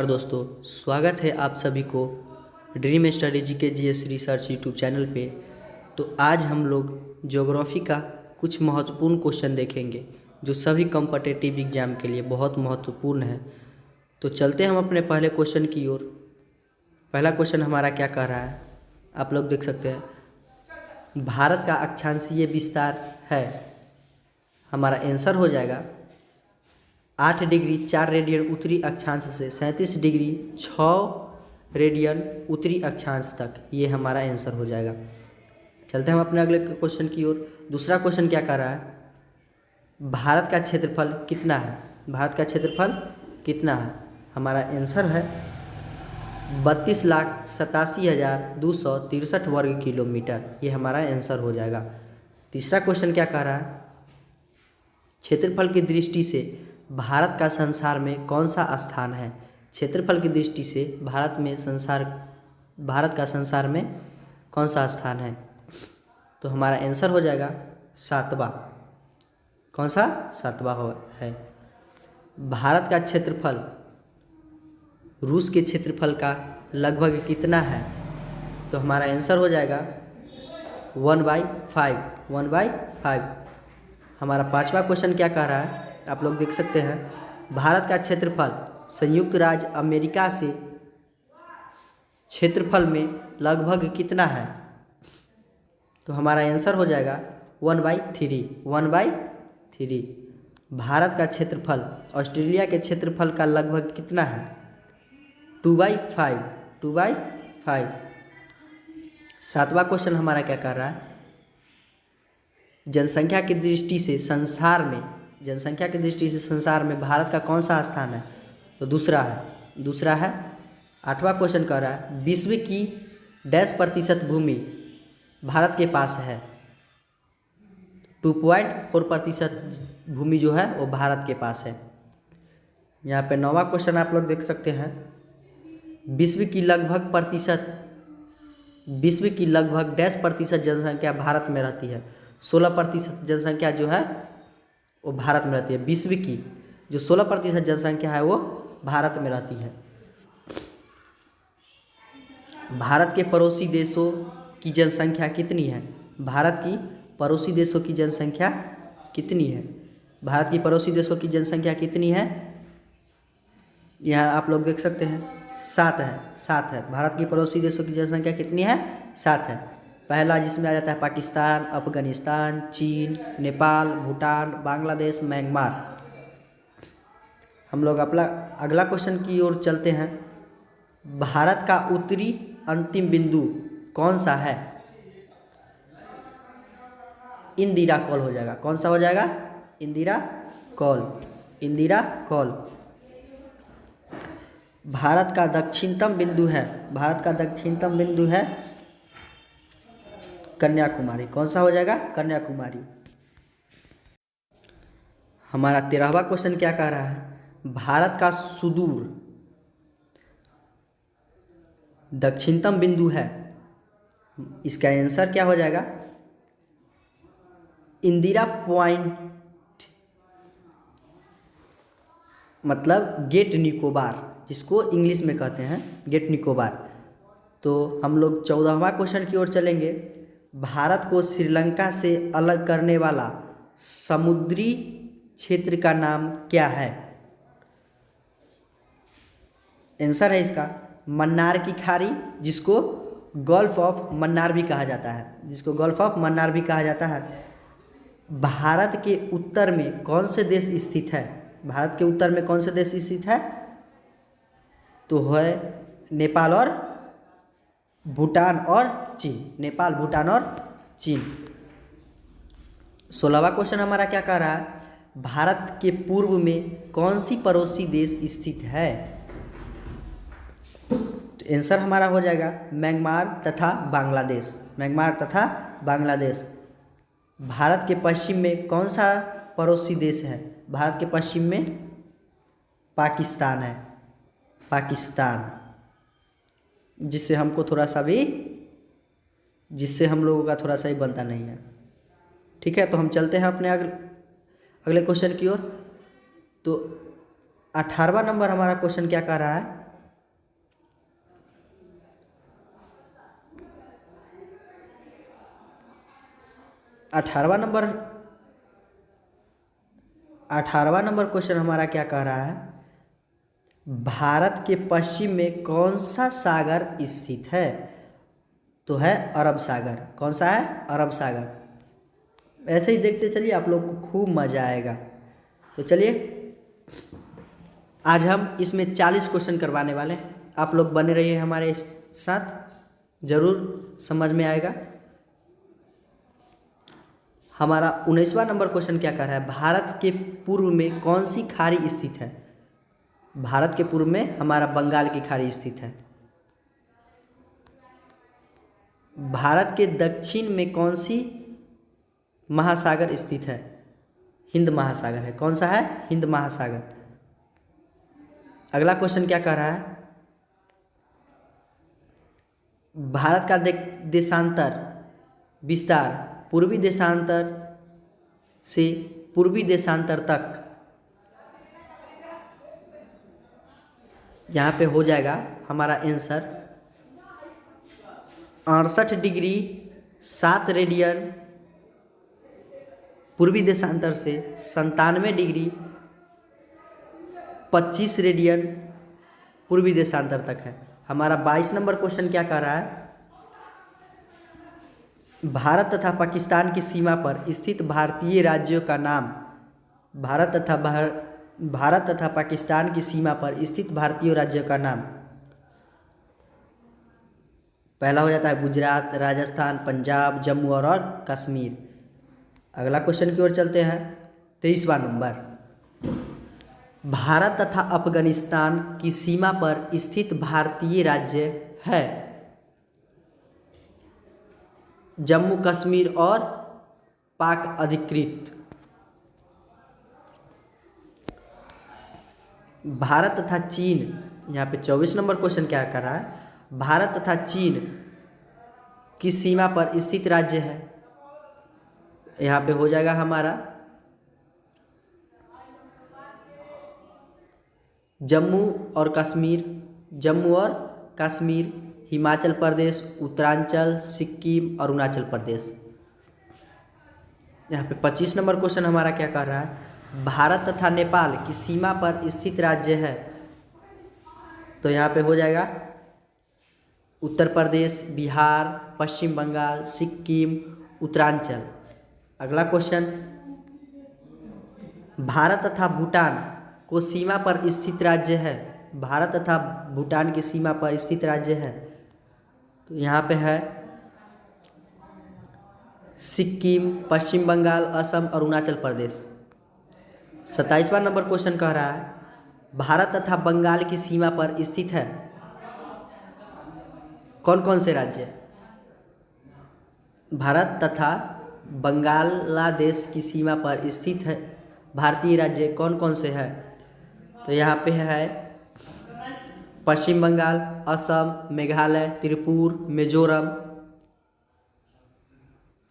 दोस्तों, स्वागत है आप सभी को dream study GK GS research YouTube channel पे। तो आज हम लोग ज्योग्राफी का कुछ महत्वपूर्ण क्वेश्चन देखेंगे जो सभी कॉम्पिटिटिव एग्जाम के लिए बहुत महत्वपूर्ण है। तो चलते हैं हम अपने पहले क्वेश्चन की ओर। पहला क्वेश्चन हमारा क्या कह रहा है, आप लोग देख सकते हैं। भारत का अक्षांशीय विस्तार है, हमारा आंसर हो जाएगा 8 डिग्री 4 रेडियन उत्तरी अक्षांश से 37 डिग्री 6 रेडियन उत्तरी अक्षांश तक, ये हमारा आंसर हो जाएगा। चलते हैं हम अपने अगले क्वेश्चन की ओर। दूसरा क्वेश्चन क्या कर रहा है, भारत का क्षेत्रफल कितना है। भारत का क्षेत्रफल कितना है, हमारा आंसर है 32,87,263 वर्ग किलोमीटर, ये हमारा आंसर हो जाएगा। तीसरा क्वेश्चन क्या कह रहा है, क्षेत्रफल की दृष्टि से भारत का संसार में कौन सा स्थान है। क्षेत्रफल की दृष्टि से भारत का संसार में कौन सा स्थान है, तो हमारा आंसर हो जाएगा 7वां। कौन सा 7वां है। भारत का क्षेत्रफल रूस के क्षेत्रफल का लगभग कितना है, तो हमारा आंसर हो जाएगा 1/5। 1/5। हमारा 5वां क्वेश्चन क्या कह रहा है, आप लोग देख सकते हैं। भारत का क्षेत्रफल संयुक्त राज्य अमेरिका से क्षेत्रफल में लगभग कितना है, तो हमारा आंसर हो जाएगा 1/3। 1/3। भारत का क्षेत्रफल ऑस्ट्रेलिया के क्षेत्रफल का लगभग कितना है, 2/5। 2/5। 7वां क्वेश्चन हमारा क्या कर रहा है, जनसंख्या की दृष्टि से संसार में भारत का कौन सा स्थान है, तो दूसरा है। 8वां क्वेश्चन कह रहा है, विश्व की %% भूमि भारत के पास है। 2.4% भूमि जो है वो भारत के पास है। यहाँ पे 9वां क्वेश्चन आप लोग देख सकते हैं। विश्व की लगभग %% जनसंख्या भारत में रहती है। 16% जनसंख्या जो है वो भारत में रहती है। विश्व की जो 16% जनसंख्या है वो भारत में रहती है। भारत के पड़ोसी देशों की जनसंख्या कितनी है। भारत की पड़ोसी देशों की जनसंख्या कितनी है। भारत की पड़ोसी देशों की जनसंख्या कितनी है, यहाँ आप लोग देख सकते हैं 7 है। भारत की पड़ोसी देशों की जनसंख्या कितनी है, 7 है। पहला जिसमें आ जाता है पाकिस्तान, अफगानिस्तान, चीन, नेपाल, भूटान, बांग्लादेश, म्यांमार। हम लोग अपना अगला क्वेश्चन की ओर चलते हैं। भारत का उत्तरी अंतिम बिंदु कौन सा है, इंदिरा कॉल हो जाएगा। कौन सा हो जाएगा, इंदिरा कॉल। भारत का दक्षिणतम बिंदु है कन्याकुमारी। कौन सा हो जाएगा, कन्याकुमारी। हमारा 13वां क्वेश्चन क्या कह रहा है, भारत का सुदूर दक्षिणतम बिंदु है, इसका आंसर क्या हो जाएगा, इंदिरा पॉइंट, मतलब गेट निकोबार, जिसको इंग्लिश में कहते हैं गेट निकोबार। तो हम लोग 14वां क्वेश्चन की ओर चलेंगे। भारत को श्रीलंका से अलग करने वाला समुद्री क्षेत्र का नाम क्या है। आंसर है इसका मन्नार की खाड़ी, जिसको गल्फ ऑफ मन्नार भी कहा जाता है। भारत के उत्तर में कौन से देश स्थित है, तो है नेपाल और भूटान और चीन। 16वां क्वेश्चन हमारा क्या कह रहा है, भारत के पूर्व में कौन सी पड़ोसी देश स्थित है। तो आंसर हमारा हो जाएगा म्यांमार तथा बांग्लादेश। भारत के पश्चिम में कौन सा पड़ोसी देश है, भारत के पश्चिम में पाकिस्तान है। जिससे हम लोगों का थोड़ा सा भी बनता नहीं है। ठीक है, तो हम चलते हैं अपने अगले क्वेश्चन की ओर। तो 18वां नंबर हमारा क्वेश्चन क्या कह रहा है, 18वां नंबर क्वेश्चन हमारा क्या कह रहा है, भारत के पश्चिम में कौन सा सागर स्थित है? तो है अरब सागर। कौन सा है? अरब सागर। ऐसे ही देखते चलिए, आप लोग को खूब मजा आएगा। तो चलिए, आज हम इसमें 40 क्वेश्चन करवाने वाले हैं। आप लोग बने रहिए हमारे साथ, जरूर समझ में आएगा। हमारा 19वां नंबर क्वेश्चन क्या कर रहा है, भारत के पूर्व में कौन सी खाड़ी स्थित है? भारत के पूर्व में हमारा बंगाल की खाड़ी स्थित है। भारत के दक्षिण में कौन सी महासागर स्थित है? हिंद महासागर है। कौन सा है? हिंद महासागर। अगला क्वेश्चन क्या कह रहा है, भारत का देशांतर विस्तार पूर्वी देशांतर से पूर्वी देशांतर तक, यहाँ पे हो जाएगा हमारा आंसर 68 डिग्री 7 रेडियन पूर्वी देशांतर से 97 डिग्री 25 रेडियन पूर्वी देशांतर तक है। हमारा 22 नंबर क्वेश्चन क्या कह रहा है, भारत तथा पाकिस्तान की सीमा पर स्थित भारतीय राज्यों का नाम। भारत तथा पाकिस्तान की सीमा पर स्थित भारतीय राज्यों का नाम। पहला हो जाता है गुजरात, राजस्थान, पंजाब, जम्मू और कश्मीर। अगला क्वेश्चन की ओर चलते हैं। 23वां नंबर, भारत तथा अफगानिस्तान की सीमा पर स्थित भारतीय राज्य है। जम्मू कश्मीर और पाक अधिकृत। भारत तथा चीन, यहाँ पे 24 नंबर क्वेश्चन क्या कर रहा है, भारत तथा चीन की सीमा पर स्थित राज्य है। यहाँ पे हो जाएगा हमारा जम्मू और कश्मीर, हिमाचल प्रदेश, उत्तरांचल, सिक्किम, अरुणाचल प्रदेश। यहाँ पे 25 नंबर क्वेश्चन हमारा क्या कर रहा है, भारत तथा नेपाल की सीमा पर स्थित राज्य है। तो यहाँ पे हो जाएगा उत्तर प्रदेश, बिहार, पश्चिम बंगाल, सिक्किम, उत्तरांचल। अगला क्वेश्चन, भारत तथा भूटान को सीमा पर स्थित राज्य है। भारत तथा भूटान की सीमा पर स्थित राज्य है। तो यहाँ पे है सिक्किम, पश्चिम बंगाल, असम, अरुणाचल प्रदेश। 27वां नंबर क्वेश्चन कह रहा है, भारत तथा बंगाल की सीमा पर स्थित है। कौन कौन से राज्य? भारत तथा बांग्लादेश की सीमा पर स्थित है भारतीय राज्य कौन कौन से है? तो यहाँ पे है पश्चिम बंगाल, असम, मेघालय, त्रिपुरा, मिजोरम।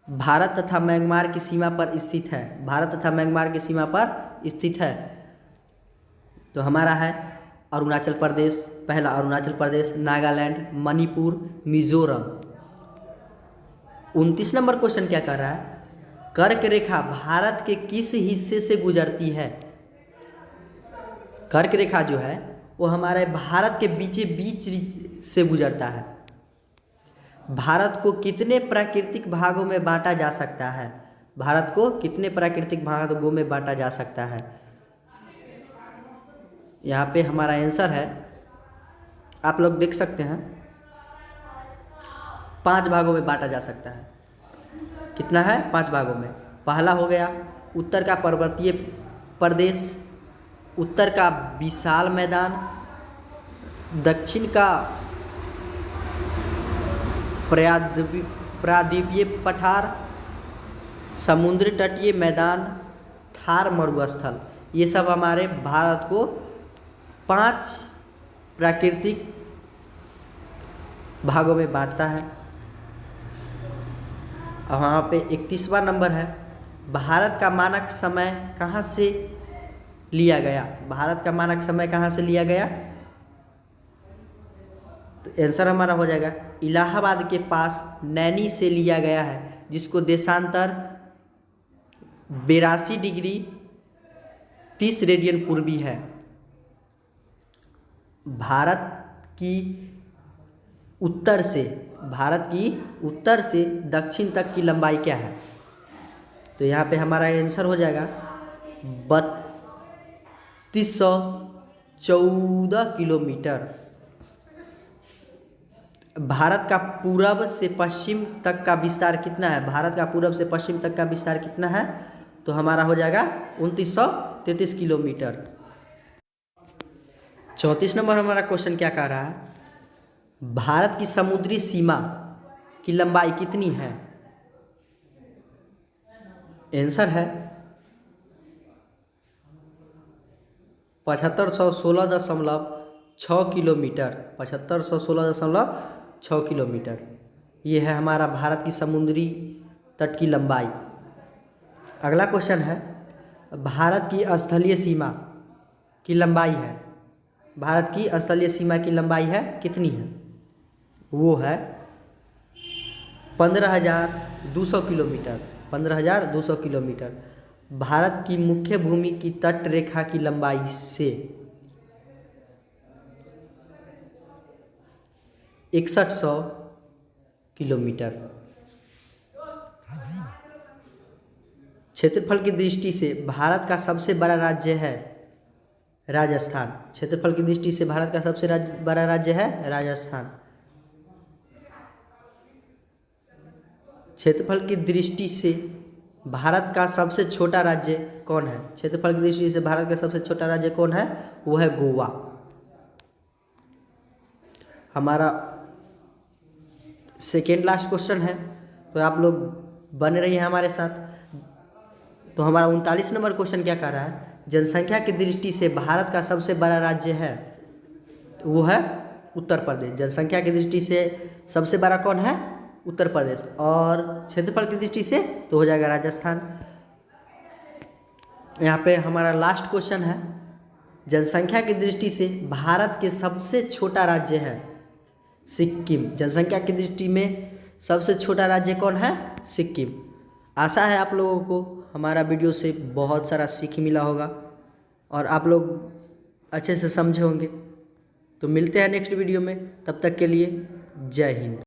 भारत तथा म्यांमार की सीमा पर स्थित है। भारत तथा म्यांमार की सीमा पर स्थित है। तो हमारा है अरुणाचल प्रदेश, पहला अरुणाचल प्रदेश, नागालैंड, मणिपुर, मिजोरम। 29 नंबर क्वेश्चन क्या कर रहा है, कर्क रेखा भारत के किस हिस्से से गुजरती है? कर्क रेखा जो है वो हमारे भारत के बीच से गुजरता है। भारत को कितने प्राकृतिक भागों में बांटा जा सकता है? भारत को कितने प्राकृतिक भागों में बांटा जा सकता है? यहाँ पे हमारा आंसर है, आप लोग देख सकते हैं, 5 भागों में बांटा जा सकता है। कितना है? 5 भागों में। पहला हो गया उत्तर का पर्वतीय प्रदेश, उत्तर का विशाल मैदान, दक्षिण का प्रायद्वीपीय पठार, समुद्र तटीय मैदान, थार मरुस्थल। ये सब हमारे भारत को 5 प्राकृतिक भागों में बांटता है। और वहाँ पे 31वां नंबर है, भारत का मानक समय कहाँ से लिया गया? भारत का मानक समय कहाँ से लिया गया? तो आंसर हमारा हो जाएगा इलाहाबाद के पास नैनी से लिया गया है, जिसको देशांतर 82 डिग्री 30 रेडियन पूर्वी है। भारत की उत्तर से दक्षिण तक की लंबाई क्या है? तो यहाँ पे हमारा आंसर हो जाएगा 3214 किलोमीटर। भारत का पूरब से पश्चिम तक का विस्तार कितना है? भारत का पूरब से पश्चिम तक का विस्तार कितना है? तो हमारा हो जाएगा 2933 किलोमीटर। 34 नंबर हमारा क्वेश्चन क्या कह रहा है? भारत की समुद्री सीमा की लंबाई कितनी है? आंसर है 7516.6 किलोमीटर। 7516.6 किलोमीटर ये है हमारा भारत की समुद्री तट की लंबाई। अगला क्वेश्चन है, भारत की स्थलीय सीमा की लंबाई है, भारत की स्थलीय सीमा की लंबाई है कितनी है? वो है 15,200 किलोमीटर। 15,200 किलोमीटर। भारत की मुख्य भूमि की तट रेखा की लंबाई से 6100 किलोमीटर। क्षेत्रफल की दृष्टि से भारत का सबसे बड़ा राज्य है राजस्थान। क्षेत्रफल की दृष्टि से भारत का सबसे बड़ा राज्य है राजस्थान। क्षेत्रफल की दृष्टि से भारत का सबसे छोटा राज्य कौन है? क्षेत्रफल की दृष्टि से भारत का सबसे छोटा राज्य कौन है? वो है गोवा। हमारा सेकेंड लास्ट क्वेश्चन है, तो आप लोग बने रहिए हमारे साथ। तो हमारा 39 नंबर क्वेश्चन क्या कह रहा है? जनसंख्या की दृष्टि से भारत का सबसे बड़ा राज्य है, वो है उत्तर प्रदेश। जनसंख्या की दृष्टि से सबसे बड़ा कौन है? उत्तर प्रदेश। और क्षेत्रफल की दृष्टि से तो हो जाएगा राजस्थान। यहाँ पे हमारा लास्ट क्वेश्चन है, जनसंख्या की दृष्टि से भारत के सबसे छोटा राज्य है सिक्किम। जनसंख्या की दृष्टि में सबसे छोटा राज्य कौन है? सिक्किम। आशा है आप लोगों को हमारा वीडियो से बहुत सारा सीख मिला होगा और आप लोग अच्छे से समझे होंगे। तो मिलते हैं नेक्स्ट वीडियो में, तब तक के लिए जय हिंद।